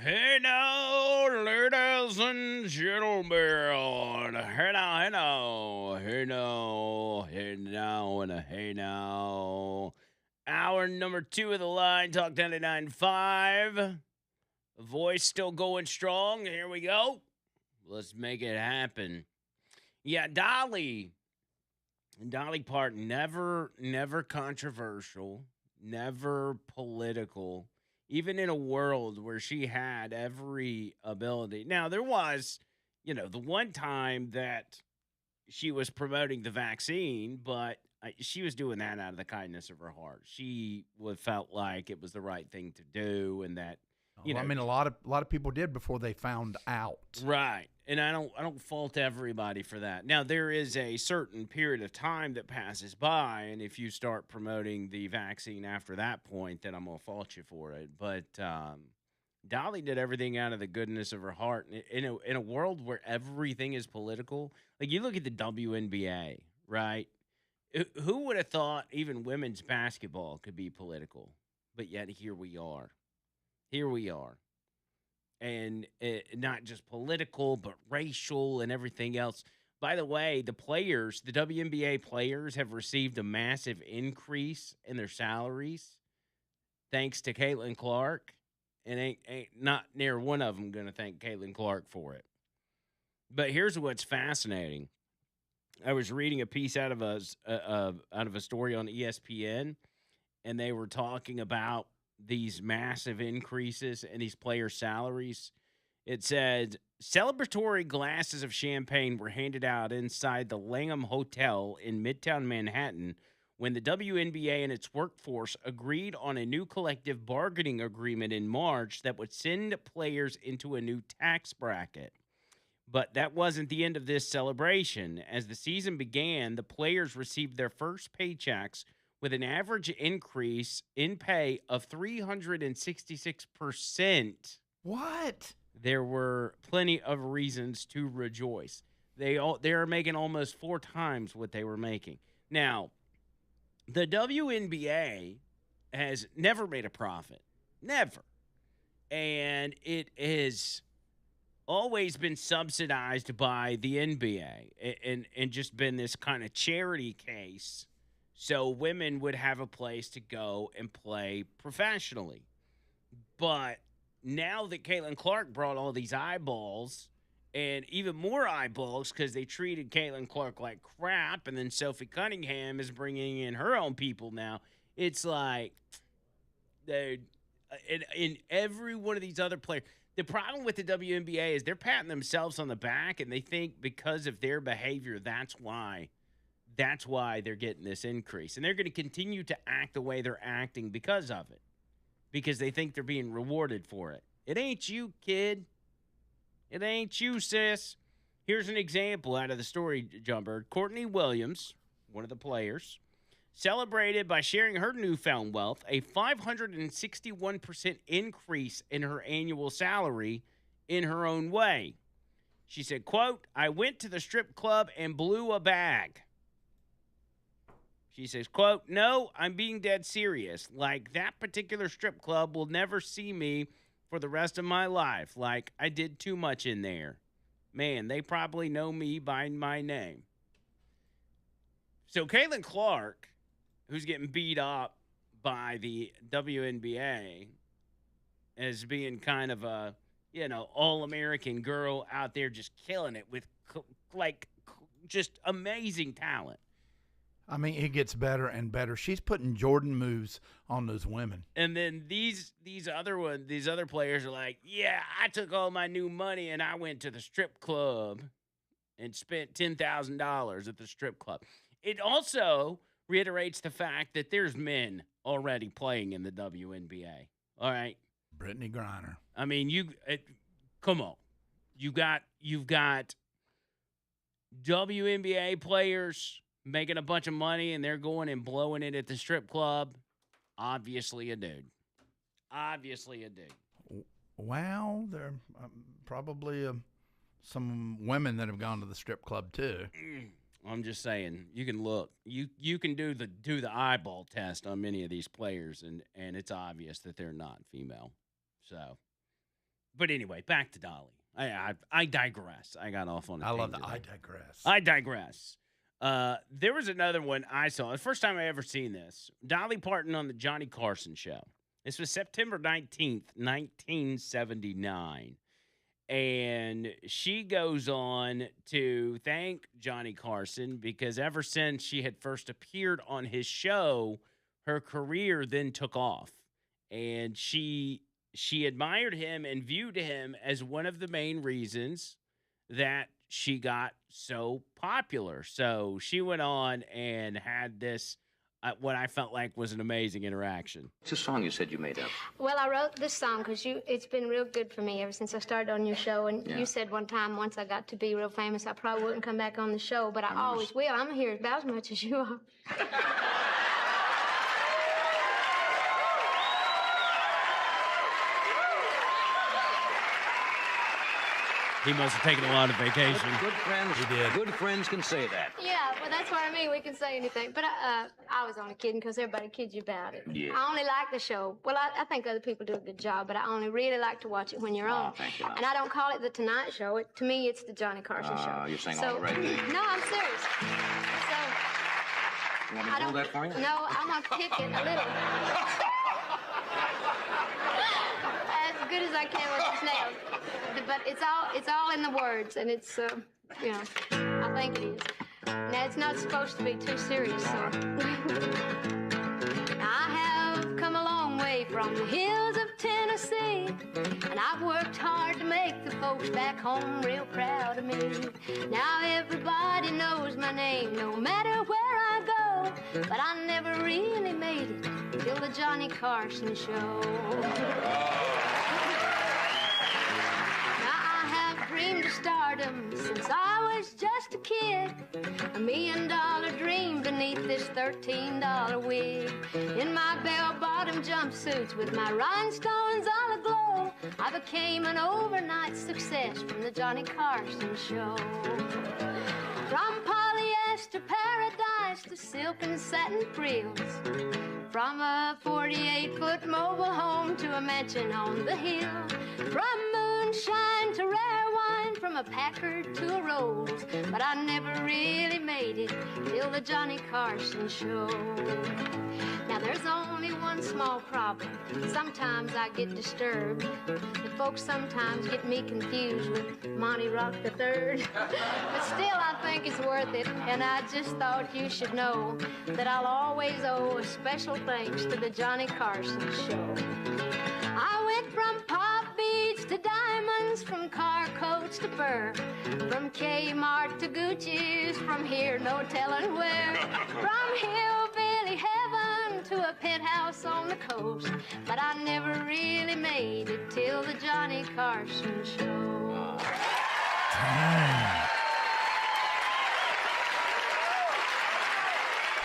Hey now, ladies and gentlemen. Hey now, hey now, hey now, hey now, and a hey now. Hour number two of the line, Talk 99.5. Voice still going strong. Here we go. Let's make it happen. Yeah, Dolly Parton, never controversial, never political, even in a world where she had every ability. Now, there was, the one time that she was promoting the vaccine, but she was doing that out of the kindness of her heart. She would felt like it was the right thing to do, and that, you Well, I know, mean, a lot of people did before they found out. right. And I don't fault everybody for that. Now there is a certain period of time that passes by, and if you start promoting the vaccine after that point, then I'm gonna fault you for it. But Dolly did everything out of the goodness of her heart. In a world where everything is political, like you look at the WNBA, right? Who would have thought even women's basketball could be political? But yet here we are. Here we are, and not just political, but racial and everything else. By the way, the WNBA players, have received a massive increase in their salaries thanks to Caitlin Clark, and ain't not near one of them going to thank Caitlin Clark for it. But here's what's fascinating: I was reading a piece out of a story on ESPN, and they were talking about these massive increases in these players' salaries. It said celebratory glasses of champagne were handed out inside the Langham Hotel in Midtown Manhattan when the WNBA and its workforce agreed on a new collective bargaining agreement in March that would send players into a new tax bracket. But that wasn't the end of this celebration. As the season began, the players received their first paychecks with an average increase in pay of 366%. What? There were plenty of reasons to rejoice. They are making almost four times what they were making. Now, the WNBA has never made a profit. Never. And it has always been subsidized by the NBA, and just been this kind of charity case so women would have a place to go and play professionally. But now that Caitlin Clark brought all these eyeballs, and even more eyeballs because they treated Caitlin Clark like crap, and then Sophie Cunningham is bringing in her own people now. It's like, dude, in every one of these other players. The problem with the WNBA is they're patting themselves on the back, and they think because of their behavior, that's why. That's why they're getting this increase. And they're going to continue to act the way they're acting because of it, because they think they're being rewarded for it. It ain't you, kid. It ain't you, sis. Here's an example out of the story, Jumper. Courtney Williams, one of the players, celebrated by sharing her newfound wealth, a 561% increase in her annual salary in her own way. She said, quote, I went to the strip club and blew a bag. She says, quote, no, I'm being dead serious. Like, that particular strip club will never see me for the rest of my life. Like, I did too much in there. Man, they probably know me by my name. So, Caitlin Clark, who's getting beat up by the WNBA as being kind of a, all American girl out there just killing it with, just amazing talent. I mean, it gets better and better. She's putting Jordan moves on those women. And then these other players are like, yeah, I took all my new money and I went to the strip club and spent $10,000 at the strip club. It also reiterates the fact that there's men already playing in the WNBA. All right, Brittany Griner. I mean, come on, you've got WNBA players making a bunch of money and they're going and blowing it at the strip club. Obviously a dude. Obviously a dude. Well, there are probably some women that have gone to the strip club too. I'm just saying, you can look. You can do the eyeball test on many of these players, and it's obvious that they're not female. So But anyway, back to Dolly. I digress. I got off on a I love tangent that. I there. digress. I digress. There was another one I saw. The first time I ever seen this. Dolly Parton on the Johnny Carson show. This was September 19th, 1979. And she goes on to thank Johnny Carson because ever since she had first appeared on his show, her career then took off. And she admired him and viewed him as one of the main reasons that she got so popular. So she went on and had this what I felt like was an amazing interaction. It's a song you said you made up. Well, I wrote this song because it's been real good for me ever since I started on your show. And you said one time, once I got to be real famous, I probably wouldn't come back on the show, but I always will. I'm here about as much as you are. He must have taken a lot of vacation. Good friends. He did. Good friends can say that. Yeah, well, that's what I mean. We can say anything. But I was only kidding because everybody kids you about it. Yeah. I only like the show. Well, I think other people do a good job, but I only really like to watch it when you're on. Thank you. And I don't call it the Tonight Show. To me, it's the Johnny Carson show. You're saying all the right things. No, I'm serious. So, You want me to hold that for you? no, I'm going to pick it a little. As good as I can with these nails. But it's all in the words, and it's, I think it is. Now, it's not supposed to be too serious, so. I have come a long way from the hills of Tennessee, and I've worked hard to make the folks back home real proud of me. Now everybody knows my name, no matter where I go, but I never really made it till the Johnny Carson show. Dreamed of stardom since I was just a kid. $1 million dream beneath this $13 wig. In my bell-bottom jumpsuits with my rhinestones all aglow, I became an overnight success from the Johnny Carson show. From polyester paradise to silk and satin frills, from a 48-foot mobile home to a mansion on the hill, from moonshine to rare wine, from a Packard to a Rolls, but I never really made it till the Johnny Carson show. Now there's only one small problem. Sometimes I get disturbed. The folks sometimes get me confused with Monty Rock III. But still I think it's worth it, and I just thought you should know that I'll always owe a special thanks to the Johnny Carson show. I went from pop beads to diamonds, from car coats to fur, from Kmart to Gucci's, from here no telling where, from hillbilly heaven to a penthouse on the coast, but I never really made it till the Johnny Carson show.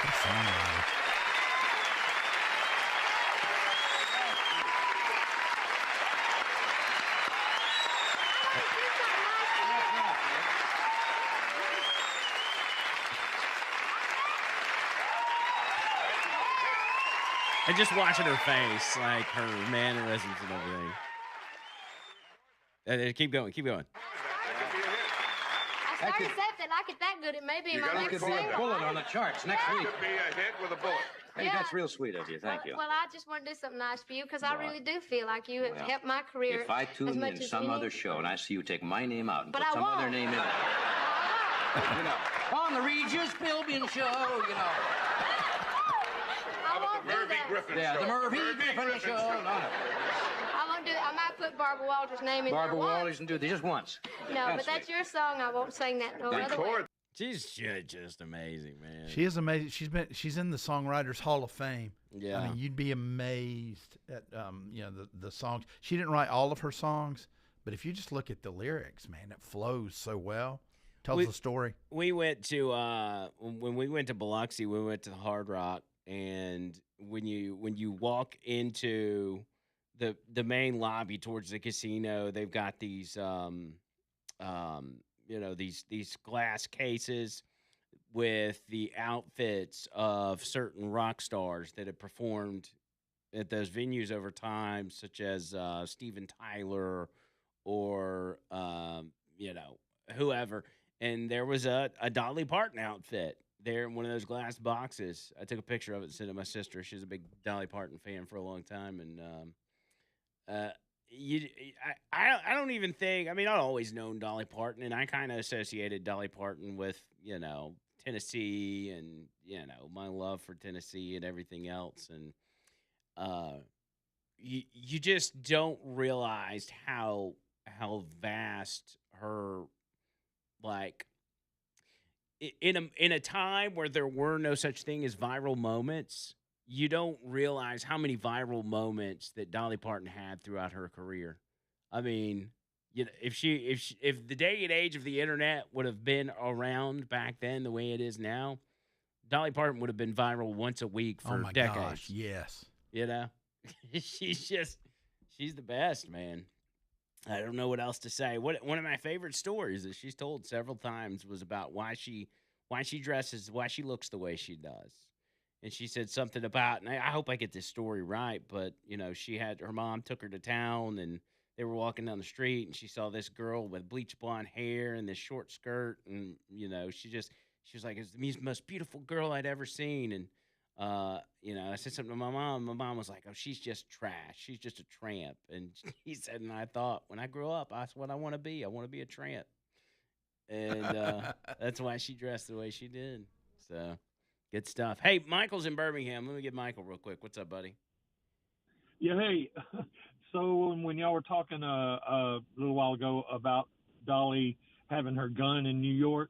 Good songwriter. And just watching her face, like her mannerisms and everything. Keep going, keep going. I started saying if they like it that good, it may be in my That next could be single. a bullet on the charts next week. Could be a hit with a bullet. Hey, Yeah. that's real sweet of you. Thank you. Well, I just want to do something nice for you because I really do feel like you have Well, helped my career If I as tune much in as some any- other show and I see you take my name out and But put I some other won't. name in it, you know, on the Regis Philbin show, you know. I won't do Murphy that. Griffin Yeah, show. the Murphy Griffin show. No, no. I won't do it. I might put Barbara Walters' name in Barbara there once. Walters and do this just once. No, but that's your song. I won't sing that no other way. Record. She's just amazing, man. She is amazing. She's in the Songwriters Hall of Fame. Yeah. I mean, you'd be amazed at the songs. She didn't write all of her songs, but if you just look at the lyrics, man, it flows so well. Tells the story. We went to when we went to Biloxi, we went to the Hard Rock, and when you walk into the main lobby towards the casino, they've got these these glass cases with the outfits of certain rock stars that have performed at those venues over time, such as Steven Tyler or whoever. And there was a Dolly Parton outfit there in one of those glass boxes. I took a picture of it and sent it to my sister. She's a big Dolly Parton fan for a long time, and uh, you, I don't even think. I mean, I've always known Dolly Parton, and I kind of associated Dolly Parton with Tennessee, and my love for Tennessee and everything else, and you just don't realize how vast like in a time where there were no such thing as viral moments, you don't realize how many viral moments that Dolly Parton had throughout her career. I mean, if the day and age of the internet would have been around back then the way it is now, Dolly Parton would have been viral once a week Oh for my decades. gosh, yes. You know, she's the best, man. I don't know what else to say. One of my favorite stories that she's told several times was about why she dresses, why she looks the way she does. And she said something about, and I hope I get this story right, but she had her mom took her to town, and they were walking down the street, and she saw this girl with bleach blonde hair and this short skirt, and she was like, "It's the most beautiful girl I'd ever seen." And I said something to my mom. My mom was like, "Oh, she's just trash. She's just a tramp." And he said, and I thought, when I grow up, that's what I want to be. I want to be a tramp. And that's why she dressed the way she did. So, good stuff. Hey, Michael's in Birmingham. Let me get Michael real quick. What's up, buddy? Yeah, hey. So when y'all were talking a little while ago about Dolly having her gun in New York,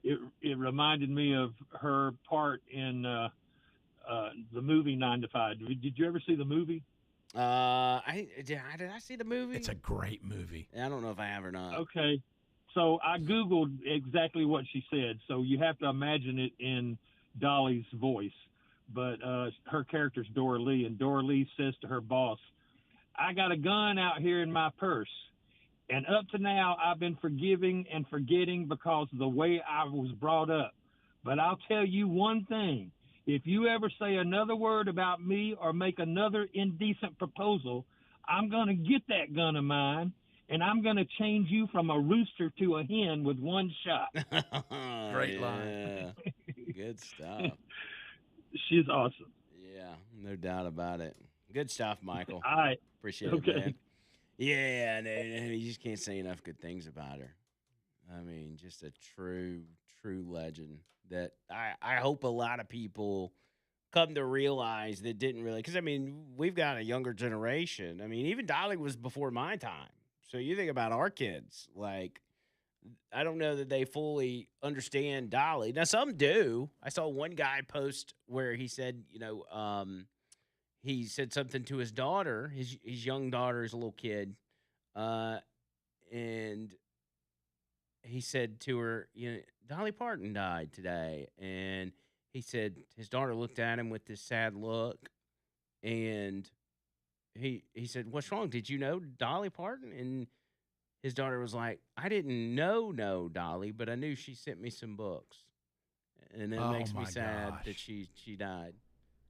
it reminded me of her part in the movie 9 to 5. Did you ever see the movie? Did I see the movie? It's a great movie. I don't know if I have or not. Okay. So I Googled exactly what she said. So you have to imagine it in Dolly's voice. But her character's Dora Lee, and Dora Lee says to her boss, "I got a gun out here in my purse. And up to now, I've been forgiving and forgetting because of the way I was brought up. But I'll tell you one thing. If you ever say another word about me or make another indecent proposal, I'm going to get that gun of mine, and I'm going to change you from a rooster to a hen with one shot." Great line. Good stuff. She's awesome. Yeah, no doubt about it. Good stuff, Michael. All right. Appreciate it, man. Yeah, and you just can't say enough good things about her. I mean, just a true legend that I hope a lot of people come to realize that didn't really, because, I mean, we've got a younger generation. I mean, even Dolly was before my time. So you think about our kids, like, I don't know that they fully understand Dolly. Now, some do. I saw one guy post where he said, he said something to his daughter, his young daughter is a little kid, and he said to her, Dolly Parton died today. And he said his daughter looked at him with this sad look, and he said, "What's wrong? Did you know Dolly Parton?" And his daughter was like, "I didn't know Dolly, but I knew she sent me some books." And it makes me sad that she died.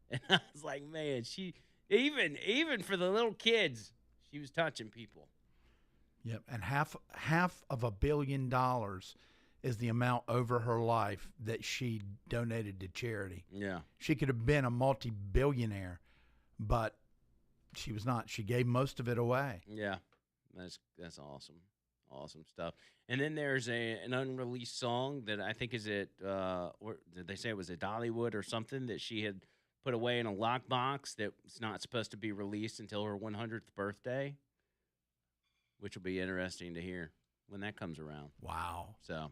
And I was like, man, she even for the little kids, she was touching people. Yep, and half of $1 billion is the amount over her life that she donated to charity. Yeah. She could have been a multi-billionaire, but she was not. She gave most of it away. Yeah. That's awesome. Awesome stuff. And then there's an unreleased song that I think is did they say it was at Dollywood or something that she had put away in a lockbox that's not supposed to be released until her 100th birthday, which will be interesting to hear when that comes around. Wow. So,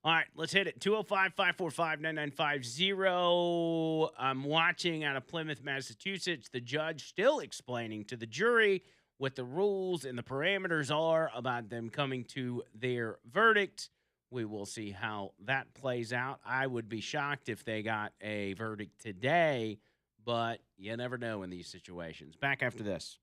all right, let's hit it. 205-545-9950. I'm watching out of Plymouth, Massachusetts. The judge still explaining to the jury what the rules and the parameters are about them coming to their verdict. We will see how that plays out. I would be shocked if they got a verdict today, but you never know in these situations. Back after this.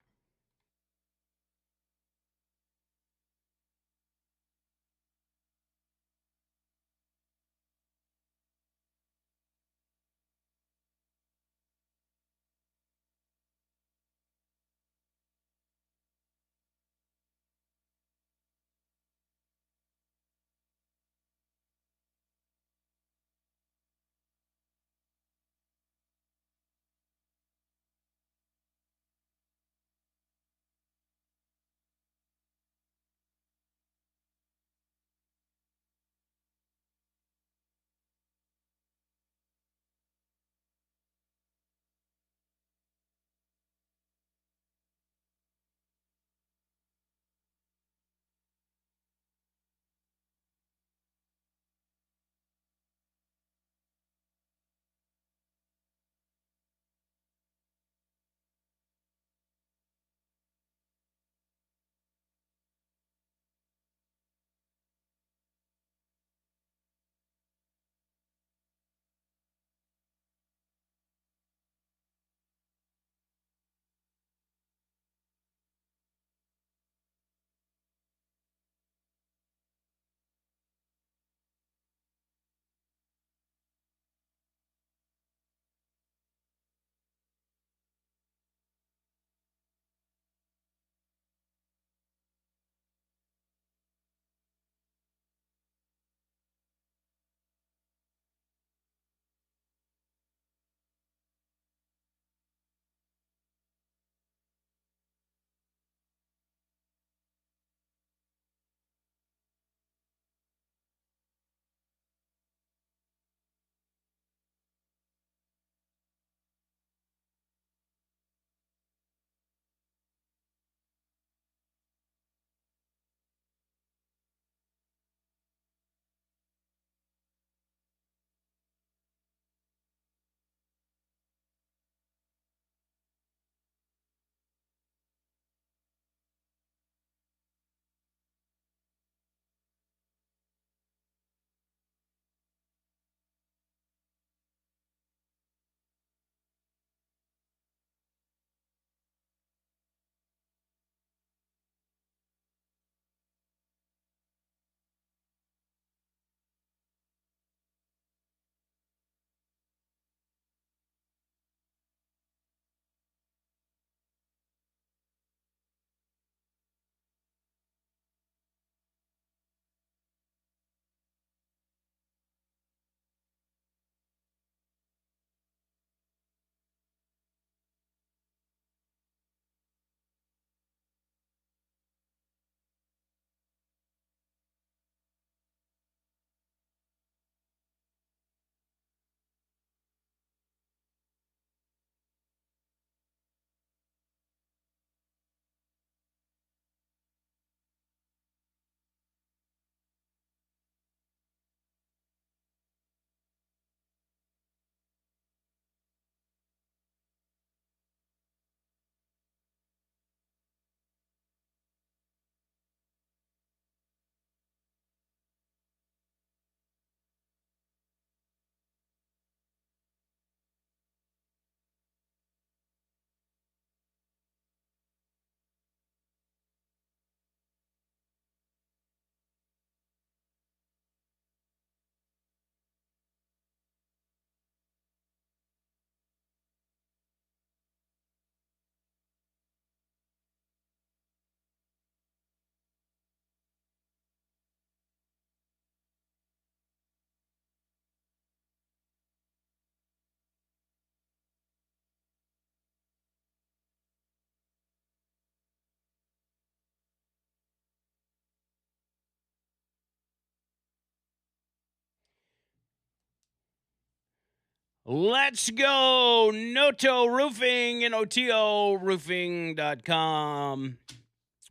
Let's go. Noto Roofing, N-O-T-O roofing.com.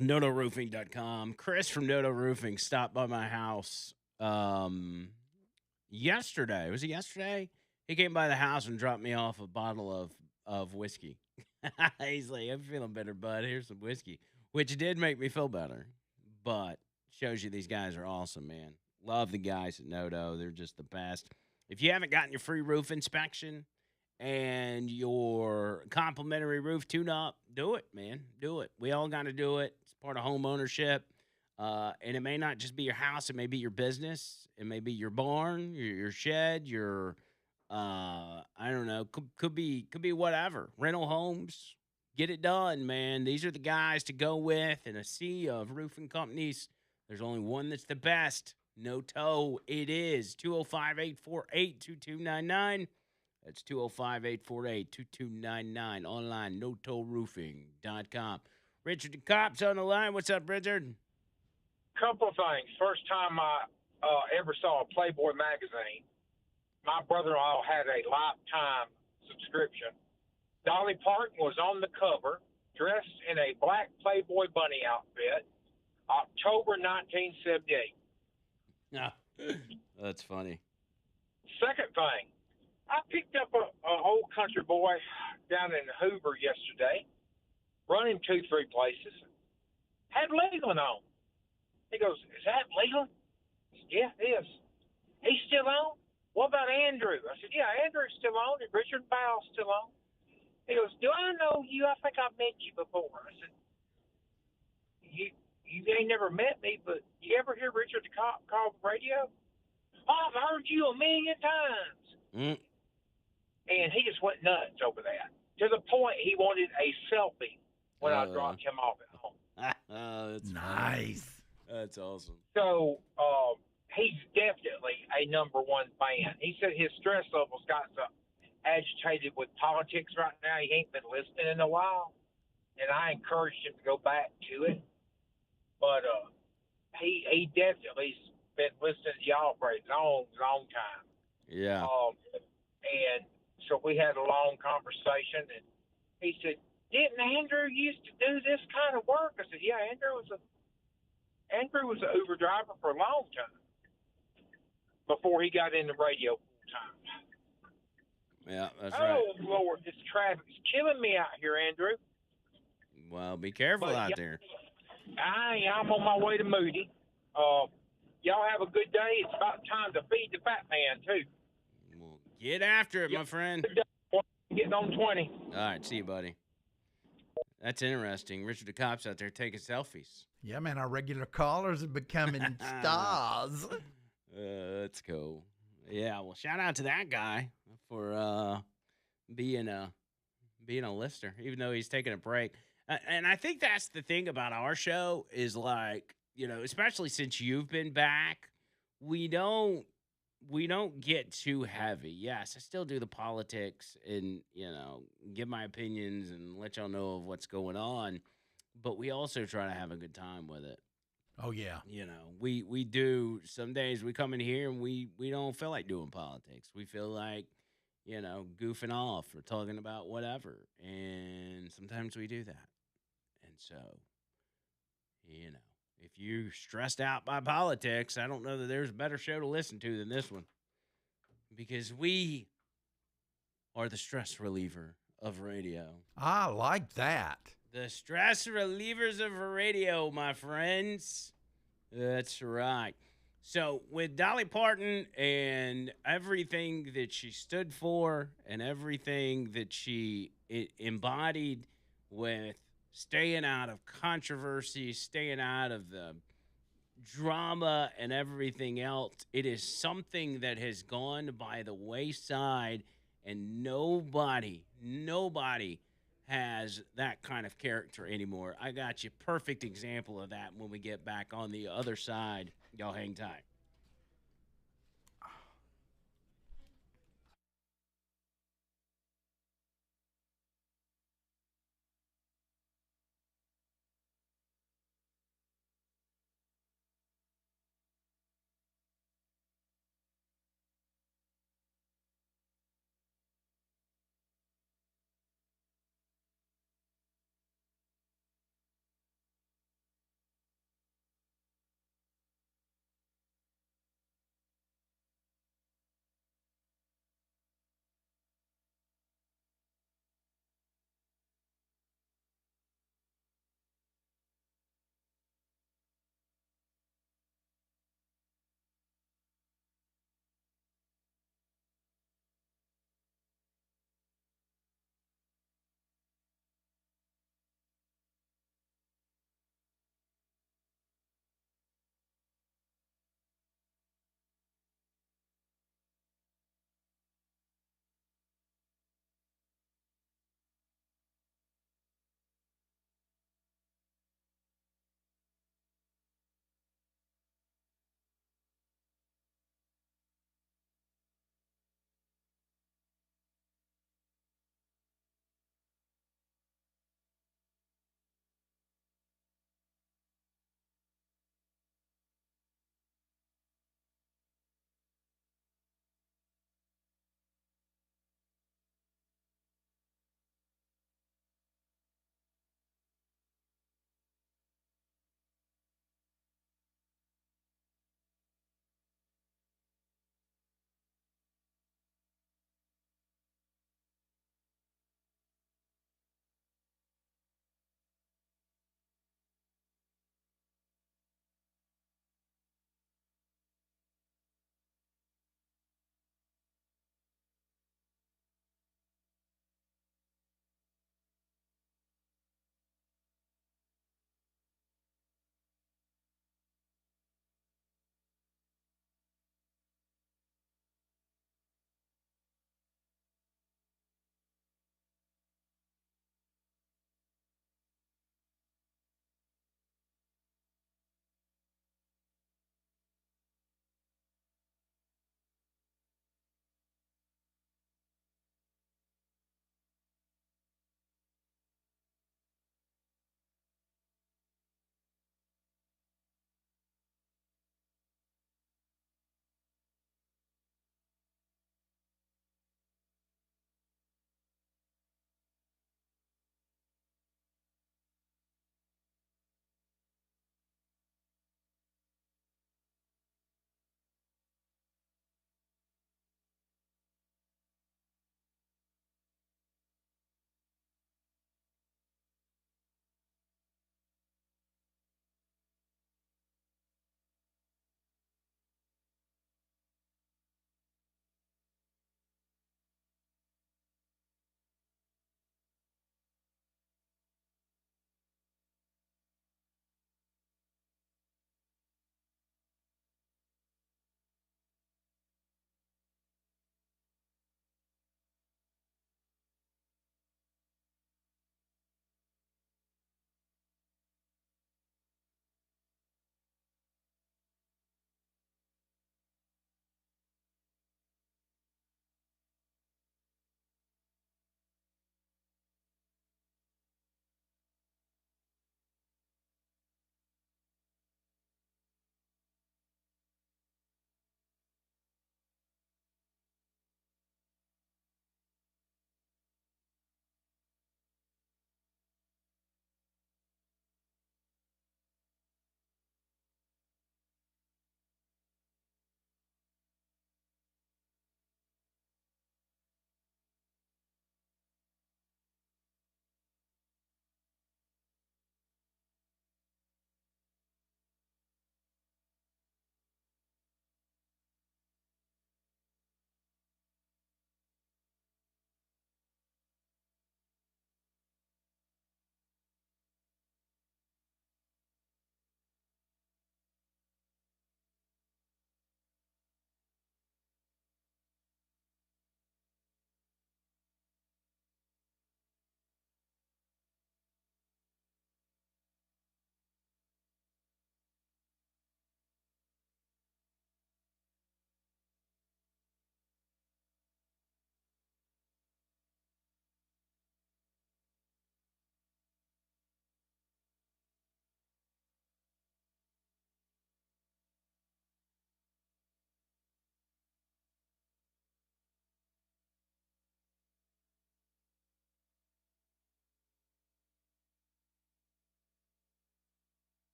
NotoRoofing.com. Chris from Noto Roofing stopped by my house yesterday. Was it yesterday? He came by the house and dropped me off a bottle of whiskey. He's like, I'm feeling better, bud. Here's some whiskey, which did make me feel better, but shows you these guys are awesome, man. Love the guys at Noto. They're just the best. If you haven't gotten your free roof inspection and your complimentary roof tune-up, do it, man. Do it. We all got to do it. It's part of home ownership. And it may not just be your house. It may be your business. It may be your barn, your shed, your, I don't know, could be whatever. Rental homes. Get it done, man. These are the guys to go with in a sea of roofing companies. There's only one that's the best. Noto, it is 205-848-2299. That's 205-848-2299. Online, notoroofing.com. Richard the Cop's on the line. What's up, Richard? Couple of things. First time I ever saw a Playboy magazine, my brother-in-law had a lifetime subscription. Dolly Parton was on the cover, dressed in a black Playboy bunny outfit, October 1978. Yeah, that's funny. Second thing, I picked up a old country boy down in Hoover yesterday, run him 2-3 places, had Leland on. He goes, is that Leland? I said, yeah, it is. He's still on? What about Andrew? I said, yeah, Andrew's still on, and Richard Bowell's still on. He goes, do I know you? I think I've met you before. I said, you ain't never met me, but you ever hear Richard the Cop call the radio? Oh, I've heard you a million times. And he just went nuts over that, to the point he wanted a selfie when I dropped him off at home. That's nice. Funny. That's awesome. So he's definitely a number one fan. He said his stress levels got so agitated with politics right now. He ain't been listening in a while, and I encouraged him to go back to it. But he definitely's been listening to y'all for a long, long time. Yeah. And so we had a long conversation, and he said, "Didn't Andrew used to do this kind of work?" I said, "Yeah, Andrew was an Uber driver for a long time before he got into radio full time." Yeah, that's right. Oh Lord, this traffic's killing me out here, Andrew. Well, be careful out there. I'm on my way to Moody. Y'all have a good day. It's about time to feed the fat man, too. Well, get after it, my friend. Getting on 20. All right, see you, buddy. That's interesting. Richard the Cop's out there taking selfies. Yeah, man, our regular callers are becoming stars. That's cool. Yeah, well, shout out to that guy for being a listener, even though he's taking a break. And I think that's the thing about our show is, like, you know, especially since you've been back, we don't get too heavy. Yes, I still do the politics and, you know, give my opinions and let y'all know of what's going on, but we also try to have a good time with it. Oh, yeah. You know, we do. Some days we come in here and we don't feel like doing politics. We feel like, you know, goofing off or talking about whatever. And sometimes we do that. And so, you know, if you're stressed out by politics, I don't know that there's a better show to listen to than this one. Because we are the stress reliever of radio. I like that. The stress relievers of radio, my friends. That's right. So with Dolly Parton and everything that she stood for and everything that she embodied with staying out of controversy, staying out of the drama and everything else, it is something that has gone by the wayside, and nobody has that kind of character anymore. I got you perfect example of that when we get back on the other side. Y'all hang tight.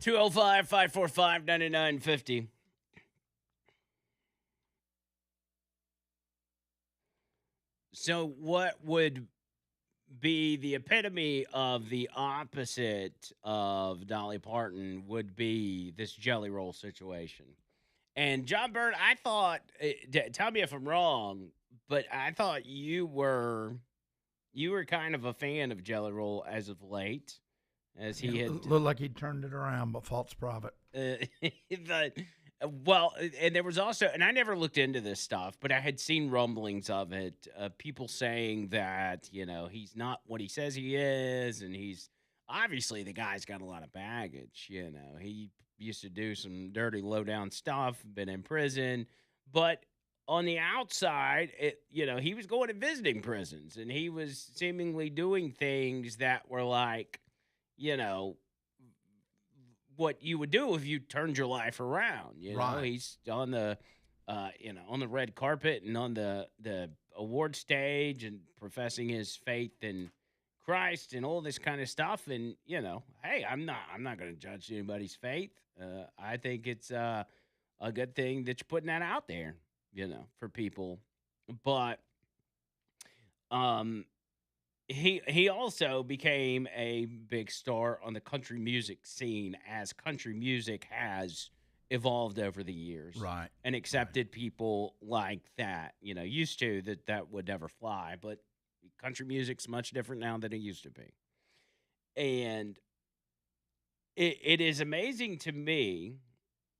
205-545-9950. So what would be the epitome of the opposite of Dolly Parton would be this Jelly Roll situation. And John Bird, I thought, tell me if I'm wrong, but I thought you were kind of a fan of Jelly Roll as of late, as he had looked like he turned it around, but false prophet. but, well, and there was also, and I never looked into this stuff, but I had seen rumblings of it. People saying that he's not what he says he is, and he's obviously the guy's got a lot of baggage. He used to do some dirty, low down stuff, been in prison, but on the outside, he was going to visiting prisons, and he was seemingly doing things that were like, what you would do if you turned your life around. Right. He's on the, on the red carpet and on the award stage and professing his faith in Christ and all this kind of stuff. And hey, I'm not going to judge anybody's faith. I think it's a good thing that you're putting that out there, for people. But he also became a big star on the country music scene as country music has evolved over the years. Right. And accepted people like that. Used to that would never fly, but country music's much different now than it used to be. And it is amazing to me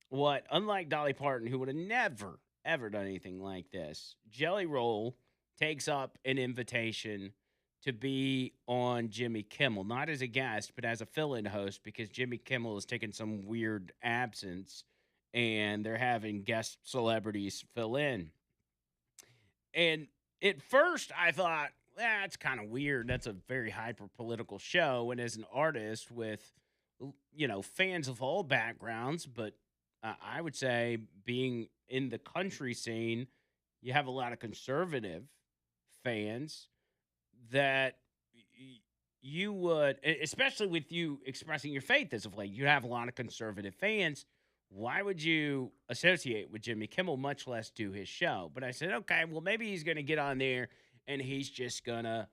what, unlike Dolly Parton, who would have never, ever done anything like this, Jelly Roll takes up an invitation to be on Jimmy Kimmel, not as a guest, but as a fill-in host, because Jimmy Kimmel has taken some weird absence, and they're having guest celebrities fill in. And at first, I thought, that's kind of weird. That's a very hyper-political show, and as an artist with, fans of all backgrounds, but I would say being in the country scene, you have a lot of conservative fans that you would, especially with you expressing your faith as of late, you have a lot of conservative fans. Why would you associate with Jimmy Kimmel, much less do his show? But I said, okay, well, maybe he's going to get on there and he's just going to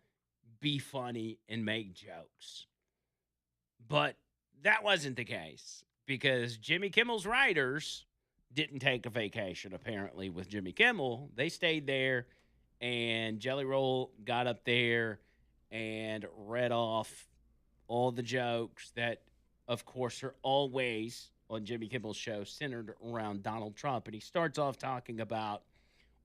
be funny and make jokes. But that wasn't the case, because Jimmy Kimmel's writers didn't take a vacation, apparently, with Jimmy Kimmel. They stayed there. And Jelly Roll got up there and read off all the jokes that, of course, are always on Jimmy Kimmel's show centered around Donald Trump. And he starts off talking about,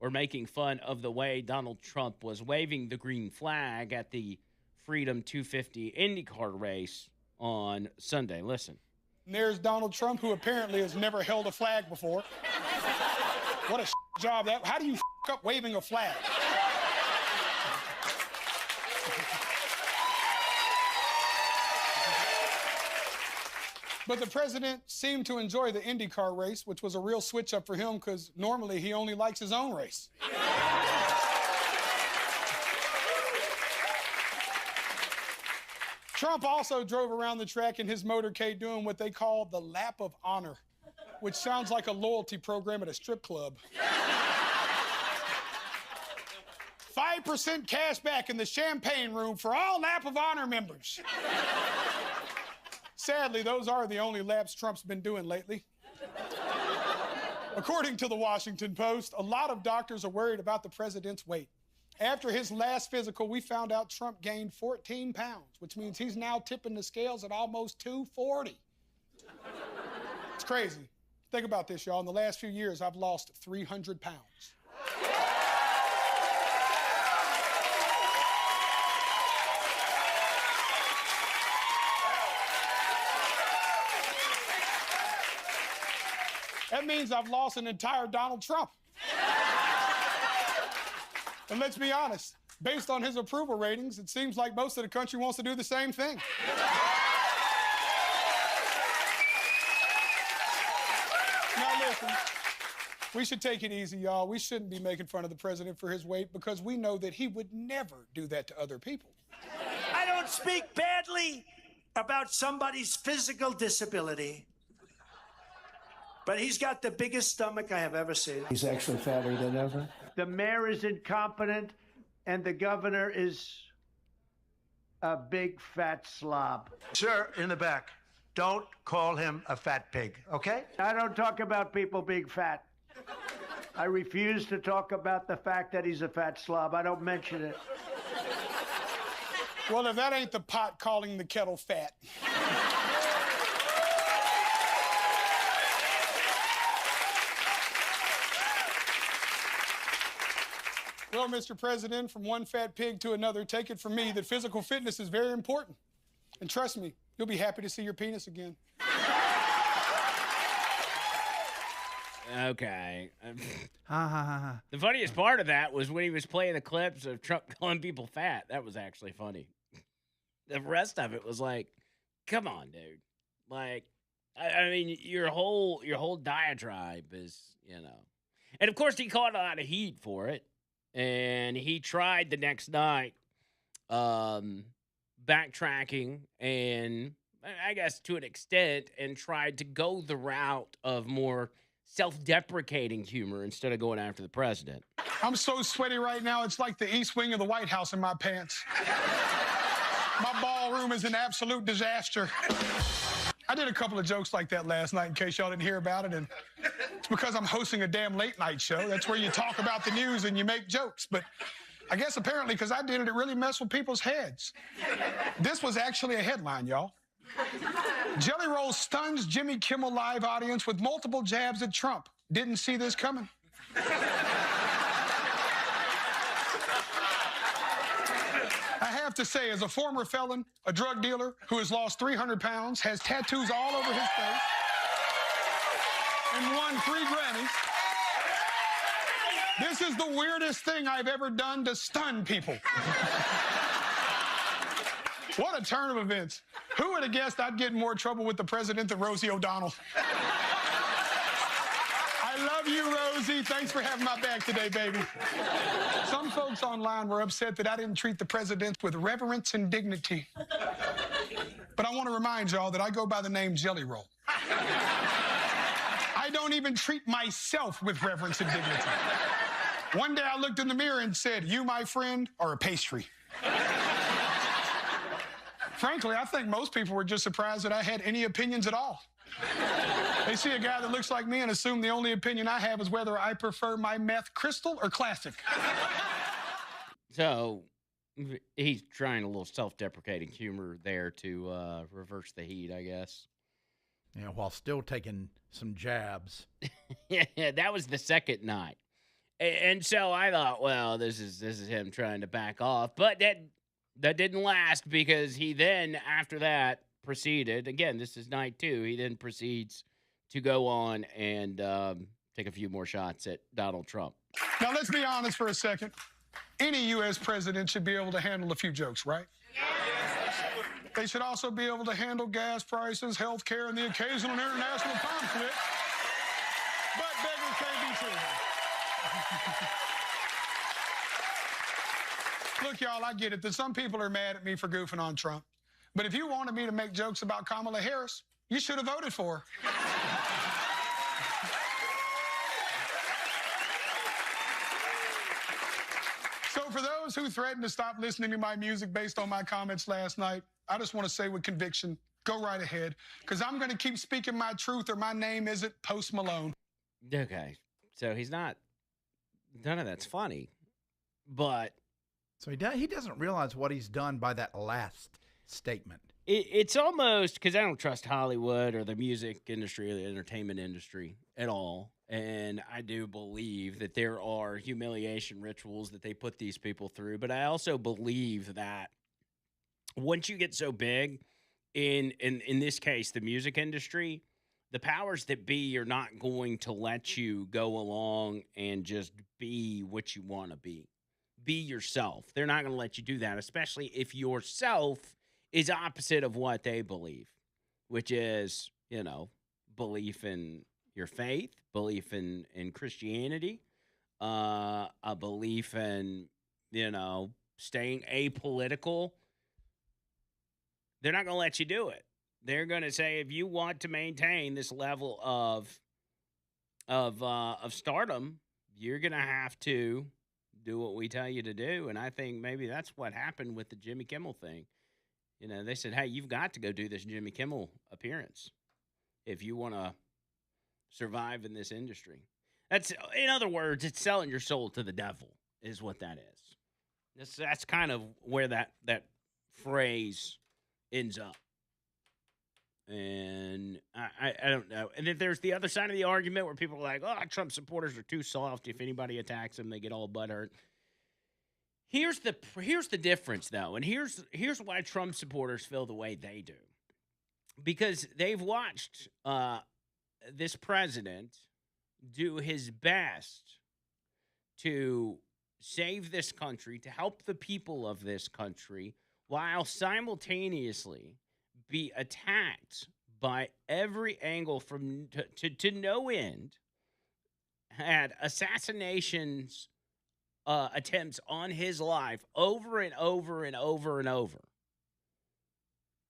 or making fun of, the way Donald Trump was waving the green flag at the Freedom 250 IndyCar race on Sunday. Listen. And there's Donald Trump, who apparently has never held a flag before. What a job that. How do you up waving a flag? But the president seemed to enjoy the IndyCar race, which was a real switch up for him, because normally he only likes his own race. Trump also drove around the track in his motorcade doing what they call the lap of honor, which sounds like a loyalty program at a strip club. 5% cash back in the champagne room for all lap of honor members. Sadly, those are the only laps Trump's been doing lately. According to the Washington Post, a lot of doctors are worried about the president's weight. After his last physical, we found out Trump gained 14 pounds, which means he's now tipping the scales at almost 240. It's crazy. Think about this, y'all. In the last few years, I've lost 300 pounds. That means I've lost an entire Donald Trump. And let's be honest, based on his approval ratings, it seems like most of the country wants to do the same thing. Now listen, we should take it easy, y'all. We shouldn't be making fun of the president for his weight, because we know that he would never do that to other people. I don't speak badly about somebody's physical disability. But he's got the biggest stomach I have ever seen. He's actually fatter than ever. The mayor is incompetent, and the governor is a big fat slob. Sir, in the back, don't call him a fat pig, okay? I don't talk about people being fat. I refuse to talk about the fact that he's a fat slob. I don't mention it. Well, if that ain't the pot calling the kettle fat. Well, Mr. President, from one fat pig to another, take it from me that physical fitness is very important. And trust me, you'll be happy to see your penis again. Okay. The funniest part of that was when he was playing the clips of Trump calling people fat. That was actually funny. The rest of it was like, come on, dude. Like, I mean, your whole diatribe is, you know. And, of course, he caught a lot of heat for it. And he tried the next night backtracking and, I guess, to an extent, and tried to go the route of more self-deprecating humor instead of going after the president. I'm so sweaty right now, it's like the east wing of the White House in my pants. My ballroom is an absolute disaster. I did a couple of jokes like that last night in case y'all didn't hear about it, and it's because I'm hosting a damn late night show. That's where you talk about the news and you make jokes. But I guess apparently because I did it, it really messed with people's heads. This was actually a headline, y'all. Jelly Roll stuns Jimmy Kimmel Live audience with multiple jabs at Trump. Didn't see this coming. I have to say, as a former felon, a drug dealer who has lost 300 pounds, has tattoos all over his face, and won 3 Grammys, this is the weirdest thing I've ever done to stun people. What a turn of events. Who would have guessed I'd get in more trouble with the president than Rosie O'Donnell? I love you, Rosie. Thanks for having my back today, baby. Some folks online were upset that I didn't treat the president with reverence and dignity. But I want to remind y'all that I go by the name Jelly Roll. I don't even treat myself with reverence and dignity. One day I looked in the mirror and said, you, my friend, are a pastry. Frankly, I think most people were just surprised that I had any opinions at all. They see a guy that looks like me and assume the only opinion I have is whether I prefer my meth crystal or classic. So he's trying a little self-deprecating humor there to reverse the heat, I guess. Yeah, while still taking some jabs. Yeah, that was the second night. And so I thought, well, this is him trying to back off. But that didn't last because he then, after that, proceeded. Again, this is night 2. He then proceeds to go on and take a few more shots at Donald Trump. Now, let's be honest for a second. Any U.S. president should be able to handle a few jokes, right? Yes. They should also be able to handle gas prices, health care, and the occasional international conflict. But beggars can't be choosers. Look, y'all, I get it that some people are mad at me for goofing on Trump. But if you wanted me to make jokes about Kamala Harris, you should have voted for her. So for those who threatened to stop listening to my music based on my comments last night, I just want to say with conviction, go right ahead, because I'm going to keep speaking my truth or my name isn't Post Malone. Okay, so he's not, none of that's funny, but... So he doesn't realize what he's done by that last statement. It's almost, because I don't trust Hollywood or the music industry or the entertainment industry at all. And I do believe that there are humiliation rituals that they put these people through. But I also believe that once you get so big, in this case, the music industry, the powers that be are not going to let you go along and just be what you want to be. Be yourself. They're not going to let you do that, especially if yourself is opposite of what they believe, which is, you know, belief in your faith, belief in Christianity, a belief in, you know, staying apolitical. They're not going to let you do it. They're going to say, if you want to maintain this level of of stardom, you're gonna have to do what we tell you to do. And I think maybe that's what happened with the Jimmy Kimmel thing. They said, "Hey, you've got to go do this Jimmy Kimmel appearance if you want to survive in this industry." That's, in other words, it's selling your soul to the devil, is what that is. That's kind of where that phrase ends up. And I don't know. And then there's the other side of the argument where people are like, "Oh, Trump supporters are too soft. If anybody attacks them, they get all butthurt." Here's the difference, though, and here's why Trump supporters feel the way they do, because they've watched this president do his best to save this country, to help the people of this country, while simultaneously be attacked by every angle from to no end, had assassinations attempts on his life over and over and over and over.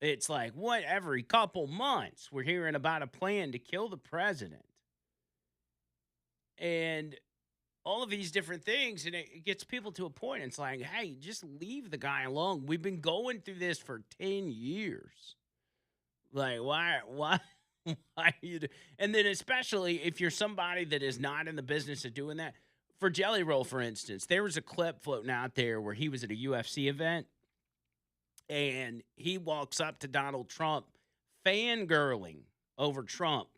It's like, what, every couple months we're hearing about a plan to kill the president. And all of these different things, and it gets people to a point. It's like, hey, just leave the guy alone. We've been going through this for 10 years. Like, why you do? And then especially if you're somebody that is not in the business of doing that. For Jelly Roll, for instance, there was a clip floating out there where he was at a UFC event, and he walks up to Donald Trump, fangirling over Trump,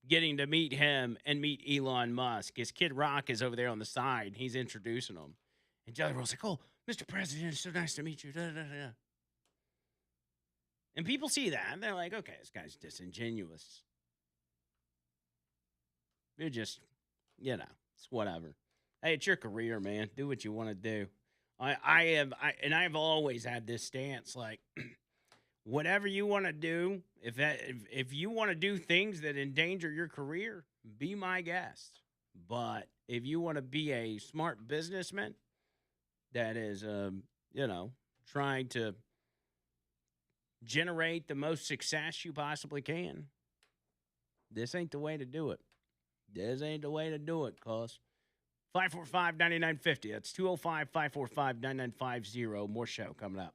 getting to meet him and meet Elon Musk. His Kid Rock is over there on the side. He's introducing him. And Jelly Roll's like, "Oh, Mr. President, it's so nice to meet you." Da, da, da, da. And people see that, and they're like, okay, this guy's disingenuous. You're just, it's whatever. Hey, it's your career, man. Do what you want to do. I've always had this stance, like, whatever you want to do, if you want to do things that endanger your career, be my guest. But if you want to be a smart businessman that is, trying to generate the most success you possibly can, this ain't the way to do it. This ain't the way to do it, cuz. 545-9950. That's 205-545-9950. More show coming up.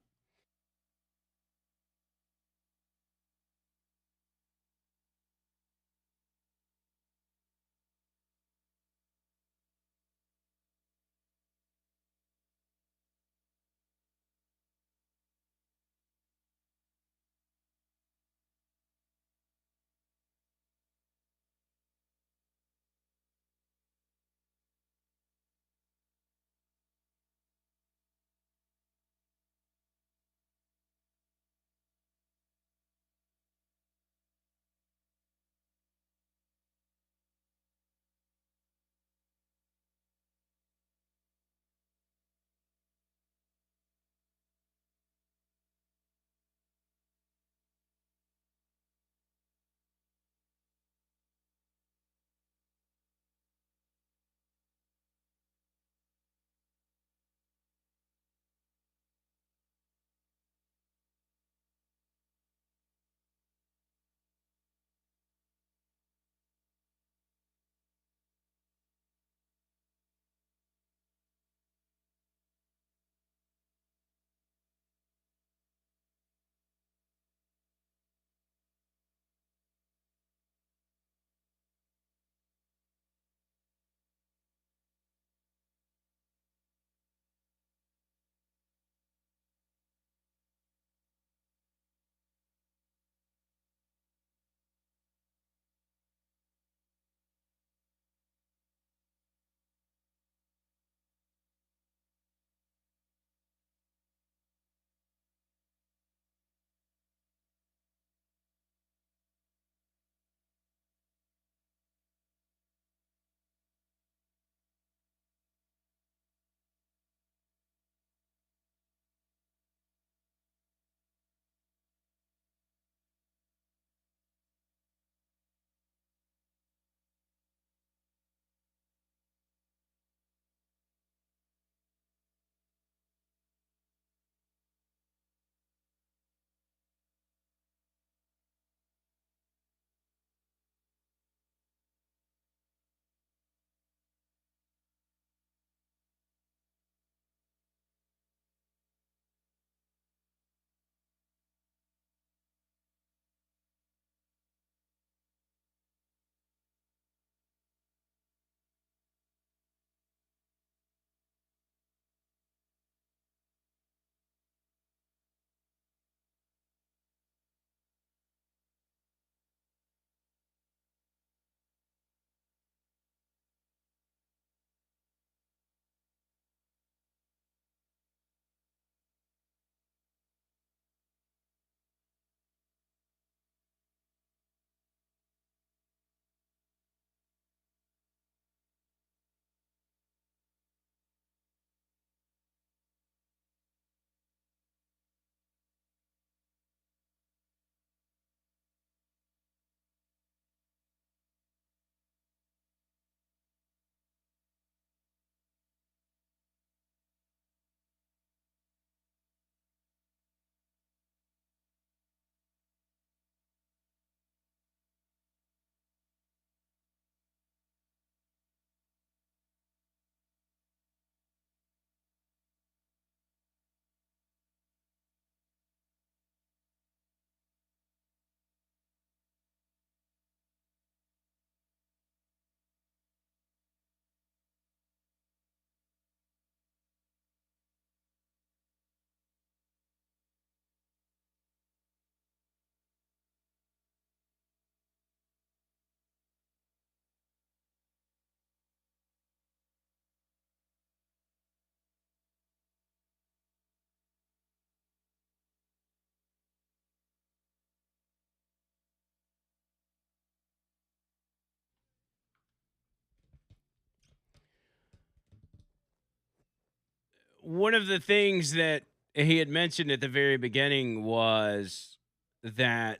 one of the things that he had mentioned at the very beginning was that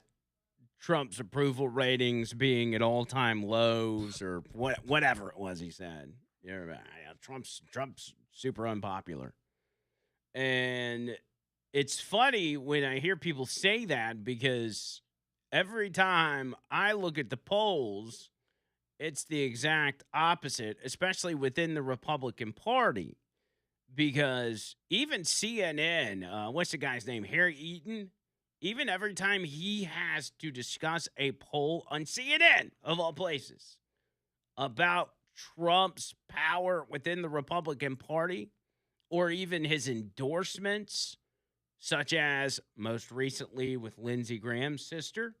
Trump's approval ratings being at all-time lows, or whatever it was he said. Trump's super unpopular. And it's funny when I hear people say that, because every time I look at the polls, it's the exact opposite, especially within the Republican Party. Because even CNN, what's the guy's name? Harry Eaton? Even every time he has to discuss a poll on CNN, of all places, about Trump's power within the Republican Party, or even his endorsements, such as most recently with Lindsey Graham's sister,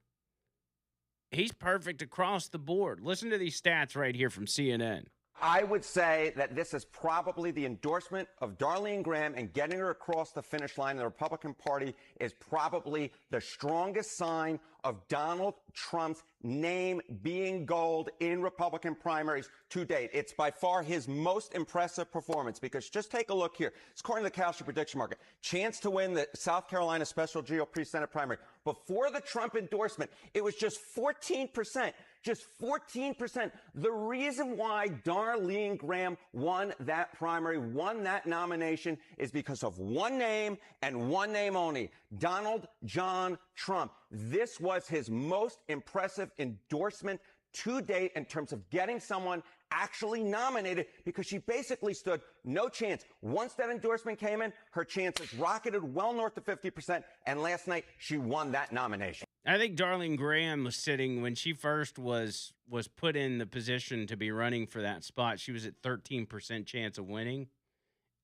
he's perfect across the board. Listen to these stats right here from CNN. I would say that this is probably the endorsement of Darlene Graham, and getting her across the finish line in the Republican Party is probably the strongest sign of Donald Trump's name being gold in Republican primaries to date. It's by far his most impressive performance, because just take a look here. It's according to the Calendar prediction market. Chance to win the South Carolina special GOP Senate primary. Before the Trump endorsement, it was just 14%. Just 14%. The reason why Darlene Graham won that primary, won that nomination, is because of one name and one name only: Donald John Trump. This was his most impressive endorsement to date in terms of getting someone actually nominated, because she basically stood no chance. Once that endorsement came in, her chances rocketed well north of 50%, and last night she won that nomination. I think Darlene Graham was sitting, when she first was put in the position to be running for that spot, she was at 13% chance of winning.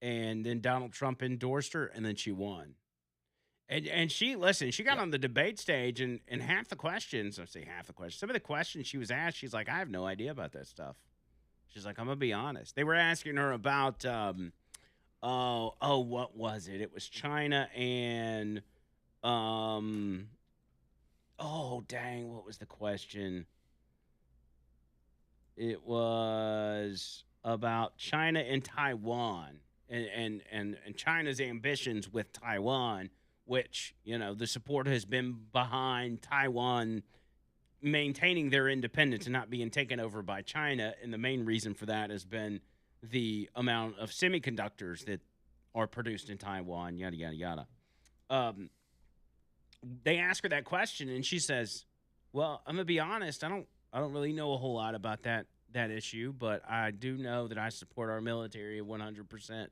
And then Donald Trump endorsed her, and then she won. And she got on the debate stage, and half the questions, some of the questions she was asked, she's like, I have no idea about that stuff. She's like, I'm going to be honest. They were asking her about, what was it? It was China and, what was the question? It was about China and Taiwan, and China's ambitions with Taiwan, which, the support has been behind Taiwan maintaining their independence and not being taken over by China. And the main reason for that has been the amount of semiconductors that are produced in Taiwan, yada, yada, yada. They ask her that question, and she says, well, I'm going to be honest, I don't really know a whole lot about that issue, but I do know that I support our military 100%.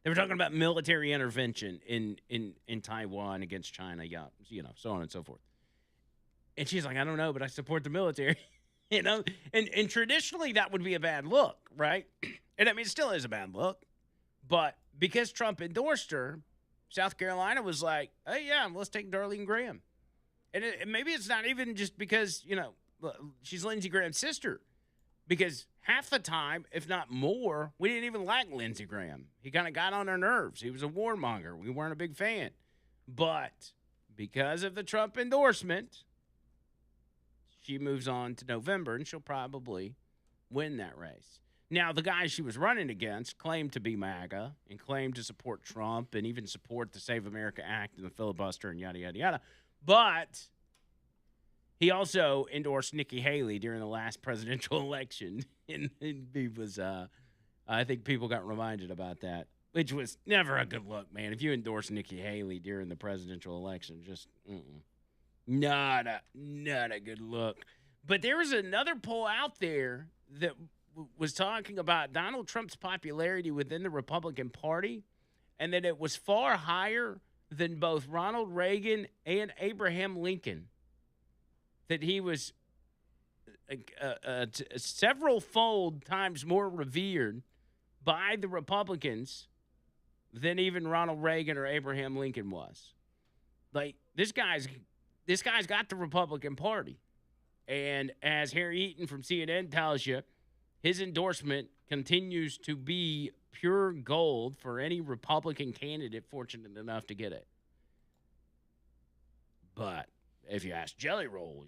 They were talking about military intervention in Taiwan against China, so on and so forth. And she's like, I don't know, but I support the military, And traditionally that would be a bad look, right? And I mean, it still is a bad look. But because Trump endorsed her, South Carolina was like, hey, yeah, let's take Darlene Graham. And maybe it's not even just because, she's Lindsey Graham's sister. Because half the time, if not more, we didn't even like Lindsey Graham. He kind of got on our nerves. He was a warmonger. We weren't a big fan. But because of the Trump endorsement, she moves on to November, and she'll probably win that race. Now, the guy she was running against claimed to be MAGA and claimed to support Trump and even support the Save America Act and the filibuster and yada, yada, yada. But he also endorsed Nikki Haley during the last presidential election. And he was, I think people got reminded about that, which was never a good look, man. If you endorse Nikki Haley during the presidential election, just not a good look. But there was another poll out there that was talking about Donald Trump's popularity within the Republican Party, and that it was far higher than both Ronald Reagan and Abraham Lincoln. That he was several-fold times more revered by the Republicans than even Ronald Reagan or Abraham Lincoln was. Like, this guy's got the Republican Party. And as Harry Eaton from CNN tells you, his endorsement continues to be pure gold for any Republican candidate fortunate enough to get it. But if you ask Jelly Roll,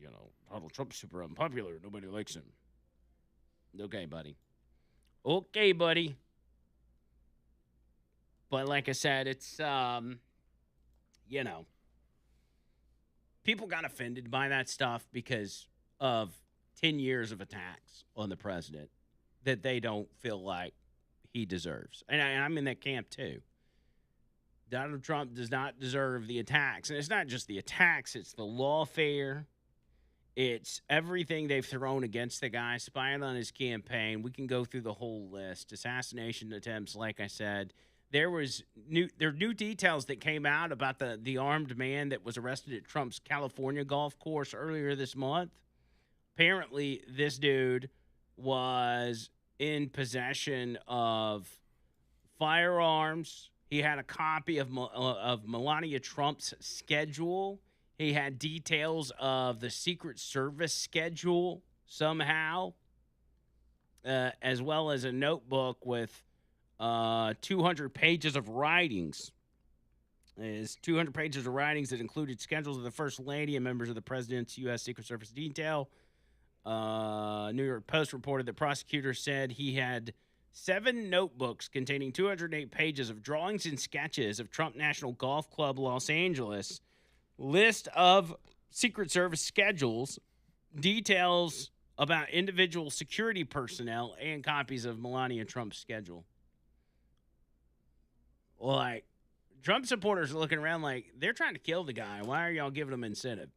Donald Trump's super unpopular. Nobody likes him. Okay, buddy. But like I said, it's, you know, people got offended by that stuff because of 10 years of attacks on the president that they don't feel like he deserves. And I'm in that camp too. Donald Trump does not deserve the attacks. And it's not just the attacks, it's the lawfare. It's everything they've thrown against the guy, spying on his campaign. We can go through the whole list. Assassination attempts, like I said. There are new details that came out about the armed man that was arrested at Trump's California golf course earlier this month. Apparently, this dude was in possession of firearms. He had a copy of Melania Trump's schedule. He had details of the Secret Service schedule somehow, as well as a notebook with 200 pages of writings. Is 200 pages of writings that included schedules of the First Lady and members of the President's U.S. Secret Service detail. New York Post reported that prosecutors said he had 7 notebooks containing 208 pages of drawings and sketches of Trump National Golf Club Los Angeles, list of Secret Service schedules, details about individual security personnel, and copies of Melania Trump's schedule. Like, Trump supporters are looking around like, they're trying to kill the guy. Why are y'all giving him incentive?